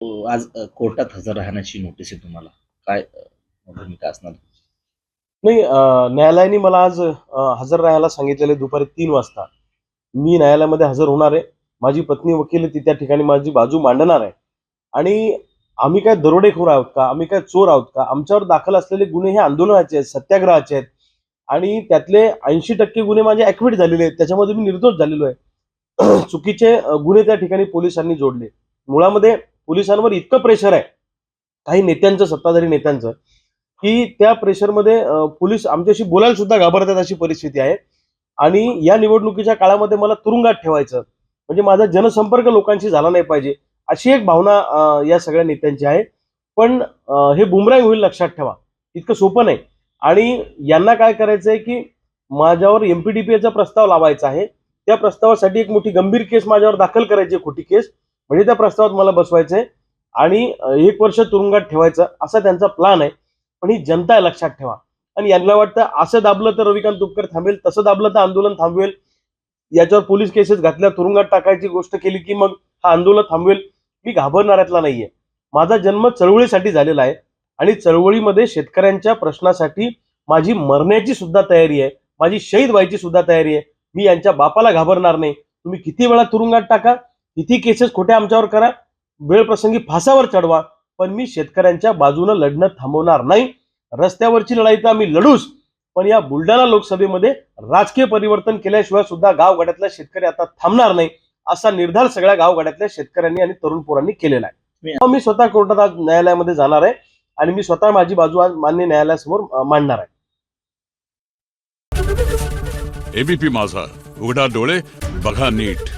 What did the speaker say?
आज कोर्टात हजर राहण्याची नोटीस आहे तुम्हाला. काय भूमिका असणार? नाही, न्यायालयाने मला आज हजर राहायला सांगितलेले दुपारी 3 वाजता. मी न्यायालयामध्ये हजर होणार आहे. माझी पत्नी वकील आहे, ती त्या ठिकाणी माझी बाजू मांडणार आहे. आणि आम्ही काय दरोडेखोर आहोत का? आम्ही काय चोर आहोत का? आमच्यावर दाखल असलेले गुन्हे हे आंदोलनाचे आहेत, सत्याग्रहाचे आहेत. आणि त्यातले 80% गुन्हे माझे ॲक्विट झालेले आहेत. त्याच्यामध्ये मी निर्दोष झालेलो आहे. चुकीचे गुन्हे त्या ठिकाणी पोलिसांनी जोडले. मुळामध्ये पोलिसांवर इतकं प्रेशर आहे, काही नेत्यांचं, सत्ताधारी नेत्यांचं, की त्या प्रेशरमध्ये पोलीस आमच्याशी बोलायला सुद्धा घाबरतात अशी परिस्थिती आहे. आणि या निवडणुकीच्या काळामध्ये मला तुरुंगात ठेवायचं, म्हणजे माझा जनसंपर्क लोकांशी झाला नाही पाहिजे, अशी एक भावना या सगळ्या नेत्यांची आहे. पण हे बुमरॅंग होईल, लक्षात ठेवा. इतकं सोपं नाही. आणि यांना काय करायचंय, की माझ्यावर एमपीडीपीचा प्रस्ताव लावायचा आहे. त्या प्रस्तावासाठी एक मोठी गंभीर केस माझ्यावर दाखल करायची, खोटी केस, म्हणजे त्या प्रस्तावात मला बसवायचंय आणि 1 वर्ष तुरुंगात ठेवायचं, असा त्यांचा प्लान आहे. पण ही जनता आहे, लक्षात ठेवा. आणि यांना वाटतं असं दाबलं तर रविकांत तुपकर थांबेल, तसं दाबलं तर आंदोलन थांबवेल, याच्यावर पोलीस केसेस घातल्या, तुरुंगात टाकायची गोष्ट केली की मग हा आंदोलन थांबवेल. मी घाबरणाऱ्यातला नाहीये. माझा जन्म चळवळीसाठी झालेला आहे आणि चळवळीमध्ये शेतकऱ्यांच्या प्रश्नासाठी माझी मरण्याची सुद्धा तयारी आहे, माझी शहीद व्हायची सुद्धा तयारी आहे. मी यांच्या बापाला घाबरणार नाही. तुम्ही किती वेळा तुरुंगात टाका, किती केसेस खोट्या आमच्यावर करा, वेळ प्रसंगी फासावर चढवा, पण मी शेतकऱ्यांच्या बाजूने लढणं थांबवणार नाही. रस्त्यावरची लढाई तर आम्ही लढूच, पण या बुलढाणा लोकसभेमध्ये राजकीय परिवर्तन केल्याशिवाय सुद्धा गावगाड्यातल्या शेतकरी आता थांबणार नाही, असा निर्धार सगळ्या गावगाड्यातल्या शेतकऱ्यांनी आणि तरुण पोरांनी केलेला आहे. मी स्वतः कोर्टात आज न्यायालयामध्ये जाणार आहे आणि मी स्वतः माझी बाजू आज मान्य न्यायालयासमोर मांडणार आहे. एबीपी माझा, उघडा डोळे बघा नीट.